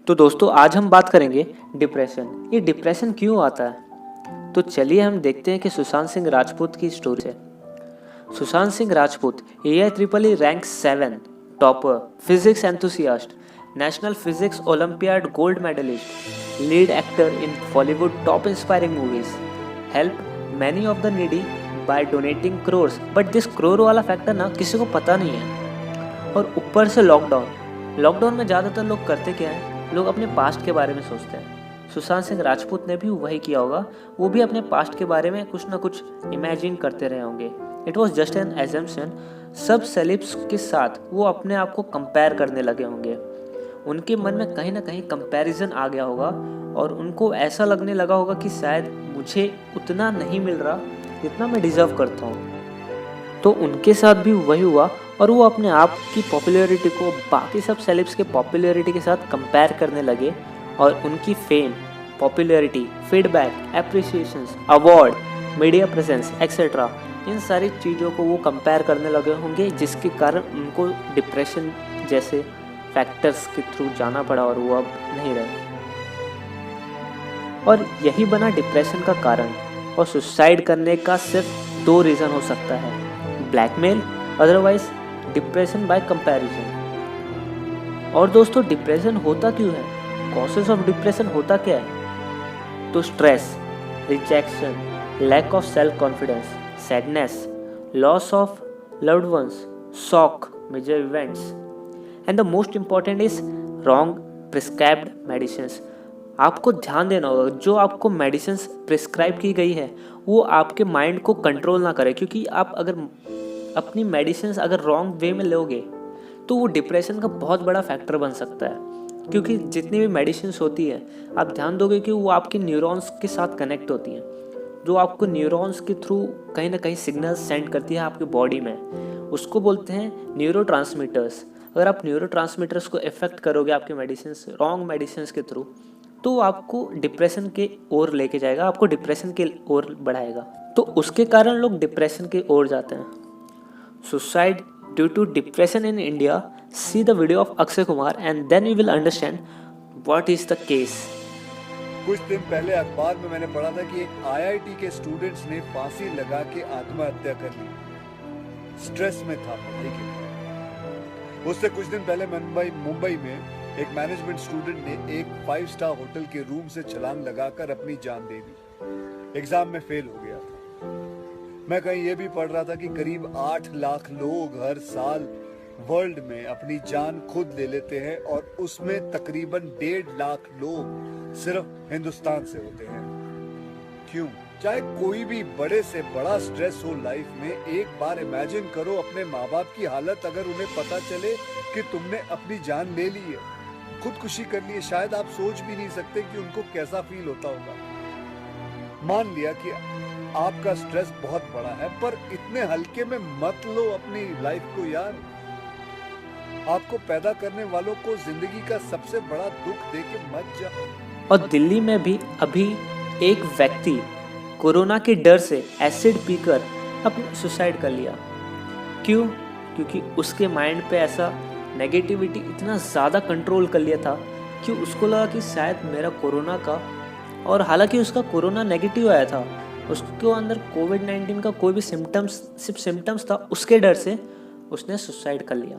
तो दोस्तों आज हम बात करेंगे डिप्रेशन। ये डिप्रेशन क्यों आता है? तो चलिए हम देखते हैं कि सुशांत सिंह राजपूत की स्टोरी है। Sushant Singh Rajput AIEEE rank 7 topper, physics enthusiast, national physics olympiad gold medallist, lead actor in Bollywood top inspiring movies, help many of the needy by donating crores. But this crore वाला फैक्टर ना किसी को पता नहीं है। और ऊपर से लॉकडाउन में ज़्यादातर लोग करते क्या है, लोग अपने पास्ट के बारे में सोचते हैं। सुशांत सिंह राजपूत ने भी वही किया होगा, वो भी अपने पास्ट के बारे में कुछ ना कुछ इमेजिन करते रहे होंगे। It was just an assumption. सब सेलिब्स के साथ वो अपने आप को कंपेयर करने लगे होंगे। उनके मन में कहीं ना कहीं कंपैरिजन आ गया होगा और उनको ऐसा लगने लगा होगा कि शायद मुझे उतना नहीं मिल रहा जितना मैं डिजर्व करता हूँ। तो उनके साथ भी वही हुआ और वो अपने आप की पॉपुलैरिटी को बाकी सब सेलिब्स के पॉपुलैरिटी के साथ कंपेयर करने लगे और उनकी fame, popularity, feedback, appreciations, award, media presence etcetera, इन सारी चीज़ों को वो कंपेयर करने लगे होंगे, जिसके कारण उनको डिप्रेशन जैसे फैक्टर्स के थ्रू जाना पड़ा और वो अब नहीं रहे। और यही बना डिप्रेशन का कारण। और सुसाइड करने का सिर्फ 2 रीज़न हो सकता है, blackmail, otherwise depression bye comparison. और दोस्तों डिप्रेशन होता क्यों है? कॉजेस ऑफ डिप्रेशन होता क्या है? तो stress, rejection, lack of self confidence, sadness, loss of loved ones, shock, major events, and the most important is wrong prescribed medicines. आपको ध्यान देना होगा, जो आपको मेडिसिन्स प्रिस्क्राइब की गई है वो आपके माइंड को कंट्रोल ना करे, क्योंकि आप अगर अपनी मेडिसिन्स अगर रॉन्ग वे में लोगे तो वो डिप्रेशन का बहुत बड़ा फैक्टर बन सकता है। क्योंकि जितनी भी मेडिसिन्स होती है, आप ध्यान दोगे कि वो आपके न्यूरॉन्स के साथ कनेक्ट होती हैं, जो आपको न्यूरॉन्स के थ्रू कहीं ना कहीं सिग्नल्स सेंड करती है आपके बॉडी में। उसको बोलते हैं न्यूरोट्रांसमीटर्स। अगर आप न्यूरोट्रांसमीटर्स को इफेक्ट करोगे आपके मेडिसिन्स, रॉन्ग मेडिसिन्स के थ्रू, तो वो आपको डिप्रेशन के ओर लेके जाएगा, आपको डिप्रेशन के ओर बढ़ाएगा। तो उसके कारण लोग डिप्रेशन के ओर जाते हैं। Suicide due to depression in India, see the video of Akshay Kumar and then you will understand what is the case. कुछ दिन पहले अखबार में मैंने पढ़ा था कि एक IIT के स्टूडेंट्स ने फांसी लगा के आत्महत्या कर ली। स्ट्रेस में था पढ़ाई के लिए। उससे कुछ दिन पहले मुंबई में एक मैनेजमेंट स्टूडेंट ने एक 5 स्टार होटल के रूम से छलांग लगाकर अपनी जान दे दी। एग्जाम में फेल हो गया था। मैं कहीं ये भी पढ़ रहा था कि करीब 8 लाख लोग हर साल वर्ल्ड में अपनी जान खुद ले लेते हैं और उसमें तकरीबन 1.5 लाख लोग सिर्फ हिंदुस्तान से होते हैं। क्यों? चाहे कोई भी बड़े से बड़ा स्ट्रेस हो लाइफ में, एक बार इमेजिन करो अपने माँ बाप की हालत अगर उन्हें पता चले कि तुमने अपनी जान ले ली है, खुदकुशी कर ली है। शायद आप सोच भी नहीं सकते कि उनको कैसा फील होता होगा। मान लिया कि आपका स्ट्रेस बहुत बड़ा है, पर इतने हल्के में मत लो अपनी लाइफ को यार। आपको पैदा करने वालों को जिंदगी का सबसे बड़ा दुख देके मत जाओ। और दिल्ली में भी अभी एक व्यक्ति कोरोना के डर से एसिड पीकर अपने सुसाइड कर लिया। क्यों? क्योंकि उसके माइंड पे ऐसा नेगेटिविटी इतना ज़्यादा कंट्रोल कर लिया था कि उसको लगा कि शायद मेरा कोरोना का, और हालांकि उसका कोरोना नेगेटिव आया था, उसके अंदर कोविड-19 का कोई भी सिर्फ सिम्टम्स था, उसके डर से उसने सुसाइड कर लिया।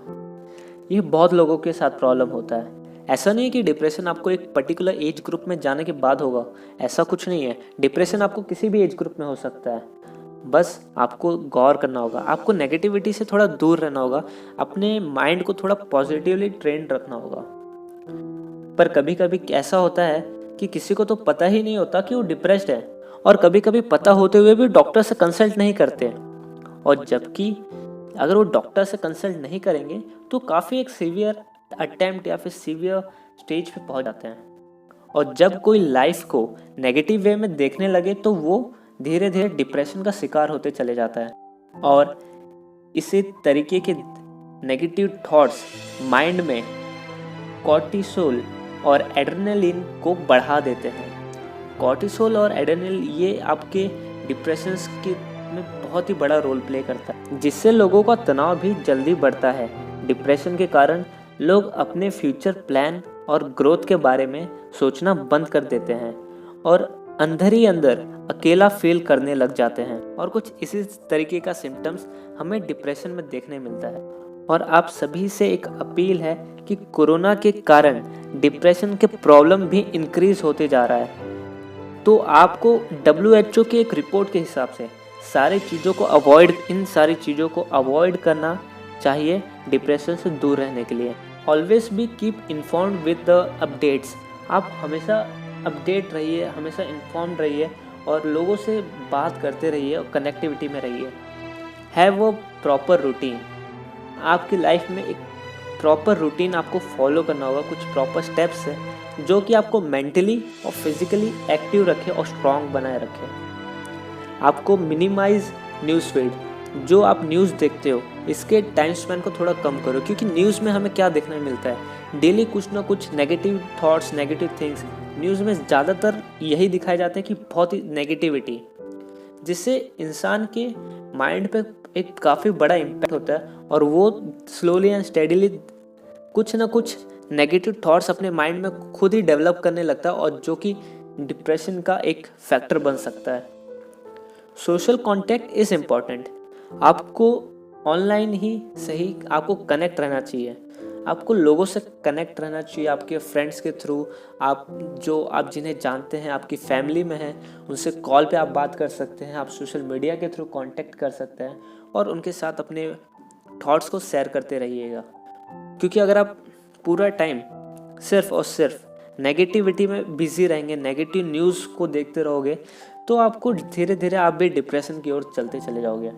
ये बहुत लोगों के साथ प्रॉब्लम होता है। ऐसा नहीं है कि डिप्रेशन आपको एक पर्टिकुलर एज ग्रुप में जाने के बाद होगा, ऐसा कुछ नहीं है। डिप्रेशन आपको किसी भी एज ग्रुप में हो सकता है। बस आपको गौर करना होगा, आपको नेगेटिविटी से थोड़ा दूर रहना होगा, अपने माइंड को थोड़ा पॉजिटिवली ट्रेंड रखना होगा। पर कभी कभी ऐसा होता है कि किसी को तो पता ही नहीं होता कि वो डिप्रेस्ड है, और कभी कभी पता होते हुए भी डॉक्टर से कंसल्ट नहीं करते। और जबकि अगर वो डॉक्टर से कंसल्ट नहीं करेंगे तो काफ़ी एक सीवियर अटेम्प्ट या फिर सीवियर स्टेज पे पहुंच जाते हैं। और जब कोई लाइफ को नेगेटिव वे में देखने लगे तो वो धीरे धीरे डिप्रेशन का शिकार होते चले जाता है। और इसी तरीके के नेगेटिव थॉट्स माइंड में कॉर्टिसोल और एड्रेनलिन को बढ़ा देते हैं। कॉर्टिसोल और एड्रेनलिन ये आपके डिप्रेशन के में बहुत ही बड़ा रोल प्ले करता है, जिससे लोगों का तनाव भी जल्दी बढ़ता है। डिप्रेशन के कारण लोग अपने फ्यूचर प्लान और ग्रोथ के बारे में सोचना बंद कर देते हैं और अंदर ही अंदर अकेला फील करने लग जाते हैं। और कुछ इसी तरीके का सिम्टम्स हमें डिप्रेशन में देखने मिलता है। और आप सभी से एक अपील है कि कोरोना के कारण डिप्रेशन के प्रॉब्लम भी इंक्रीज होते जा रहा है। तो आपको WHO की एक रिपोर्ट के हिसाब से इन सारी चीज़ों को अवॉइड करना चाहिए डिप्रेशन से दूर रहने के लिए। Always be keep informed with the updates. आप हमेशा अपडेट रहिए, हमेशा इन्फॉर्म्ड रहिए और लोगों से बात करते रहिए और कनेक्टिविटी में रहिए। Have a proper routine. आपकी लाइफ में एक प्रॉपर रूटीन आपको फॉलो करना होगा, कुछ प्रॉपर स्टेप्स है जो कि आपको मेंटली और फिजिकली एक्टिव रखे और स्ट्रांग बनाए रखे। आपको मिनिमाइज न्यूज़ फीड, जो आप न्यूज़ देखते हो इसके टाइम स्पेन को थोड़ा कम करो, क्योंकि न्यूज़ में हमें क्या देखने मिलता है, डेली कुछ ना कुछ negative thoughts, negative things. News में ज़्यादातर यही दिखाए जाते हैं कि बहुत ही नेगेटिविटी, जिससे इंसान के माइंड पे एक काफ़ी बड़ा इम्पैक्ट होता है और वो स्लोली एंड स्टेडीली कुछ ना कुछ नेगेटिव थॉट्स अपने माइंड में खुद ही डेवलप करने लगता है और जो कि डिप्रेशन का एक फैक्टर बन सकता है। Social contact is important. आपको ऑनलाइन ही सही आपको कनेक्ट रहना चाहिए, आपको लोगों से कनेक्ट रहना चाहिए, आपके फ्रेंड्स के थ्रू, आप जिन्हें जानते हैं, आपकी फैमिली में हैं, उनसे कॉल पे आप बात कर सकते हैं, आप सोशल मीडिया के थ्रू कांटेक्ट कर सकते हैं और उनके साथ अपने थॉट्स को शेयर करते रहिएगा। क्योंकि अगर आप पूरा टाइम सिर्फ और सिर्फ नेगेटिविटी में बिजी रहेंगे, नेगेटिव न्यूज़ को देखते रहोगे, तो आपको धीरे धीरे आप भी डिप्रेशन की ओर चलते चले जाओगे।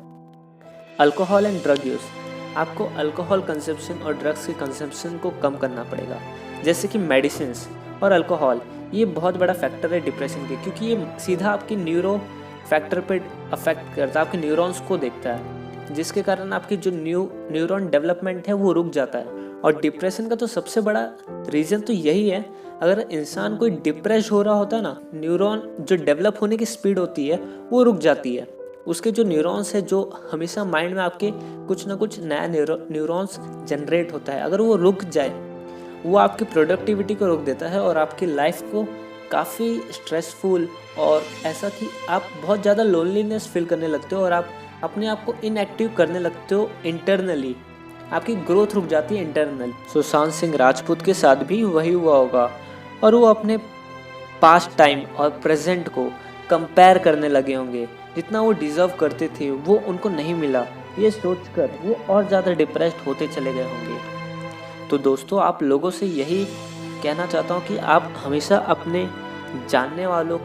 Alcohol and drug use. आपको अल्कोहल कंजप्शन और ड्रग्स के कंजप्शन को कम करना पड़ेगा, जैसे कि मेडिसिन्स और अल्कोहल। ये बहुत बड़ा फैक्टर है डिप्रेशन के, क्योंकि ये सीधा आपकी न्यूरो फैक्टर पे अफेक्ट करता है, आपके न्यूरॉन्स को देखता है, जिसके कारण आपकी जो न्यूरॉन डेवलपमेंट है वो रुक जाता है। और डिप्रेशन का तो सबसे बड़ा रीज़न तो यही है, अगर इंसान कोई डिप्रेस हो रहा होता है ना, न्यूरॉन जो डेवलप होने की स्पीड होती है वो रुक जाती है। उसके जो न्यूरॉन्स है, जो हमेशा माइंड में आपके कुछ ना कुछ नया न्यूरॉन्स जनरेट होता है, अगर वो रुक जाए, वो आपकी प्रोडक्टिविटी को रोक देता है और आपकी लाइफ को काफ़ी स्ट्रेसफुल और ऐसा कि आप बहुत ज़्यादा लोनलीनेस फील करने लगते हो और आप अपने आप को इनएक्टिव करने लगते हो इंटरनली, आपकी ग्रोथ रुक जाती है इंटरनल। सुशांत सिंह राजपूत के साथ भी वही हुआ होगा और वो अपने पास्ट टाइम और प्रेजेंट को कंपेयर करने लगे होंगे, जितना वो डिज़र्व करते थे वो उनको नहीं मिला, ये सोचकर वो और ज़्यादा डिप्रेस्ड होते चले गए होंगे। तो दोस्तों, आप लोगों से यही कहना चाहता हूँ कि आप हमेशा अपने जानने वालों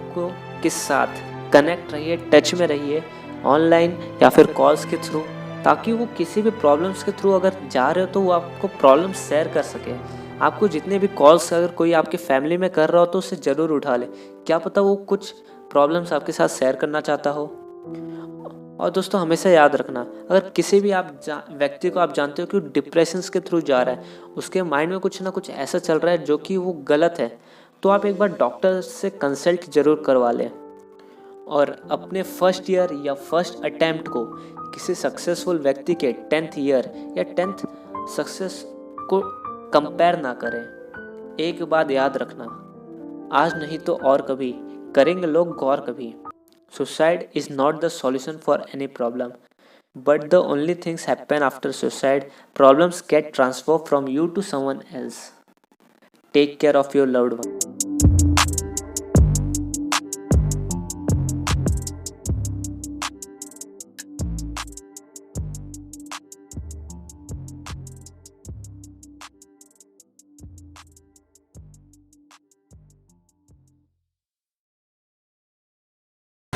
के साथ कनेक्ट रहिए, टच में रहिए, ऑनलाइन या फिर कॉल्स के थ्रू, ताकि वो किसी भी प्रॉब्लम्स के थ्रू अगर जा रहे हो तो वो आपको प्रॉब्लम शेयर कर सके। आपको जितने भी कॉल्स अगर कोई आपके फैमिली में कर रहा हो तो उसे ज़रूर उठा ले, क्या पता वो कुछ प्रॉब्लम्स आपके साथ शेयर करना चाहता हो। और दोस्तों, हमेशा याद रखना, अगर किसी भी व्यक्ति को आप जानते हो कि वो डिप्रेशंस के थ्रू जा रहा है, उसके माइंड में कुछ ना कुछ ऐसा चल रहा है जो कि वो गलत है, तो आप एक बार डॉक्टर से कंसल्ट ज़रूर करवा लें और अपने फर्स्ट ईयर या फर्स्ट अटैम्प्ट को किसी सक्सेसफुल व्यक्ति के 10th ईयर या 10th सक्सेस को कंपेयर ना करें। एक बात याद रखना, आज नहीं तो और कभी करेंगे लोग गौर कभी। Suicide is not the solution for any problem, but the only things happen after suicide, problems get transfer from you to someone else. Take care of your loved one.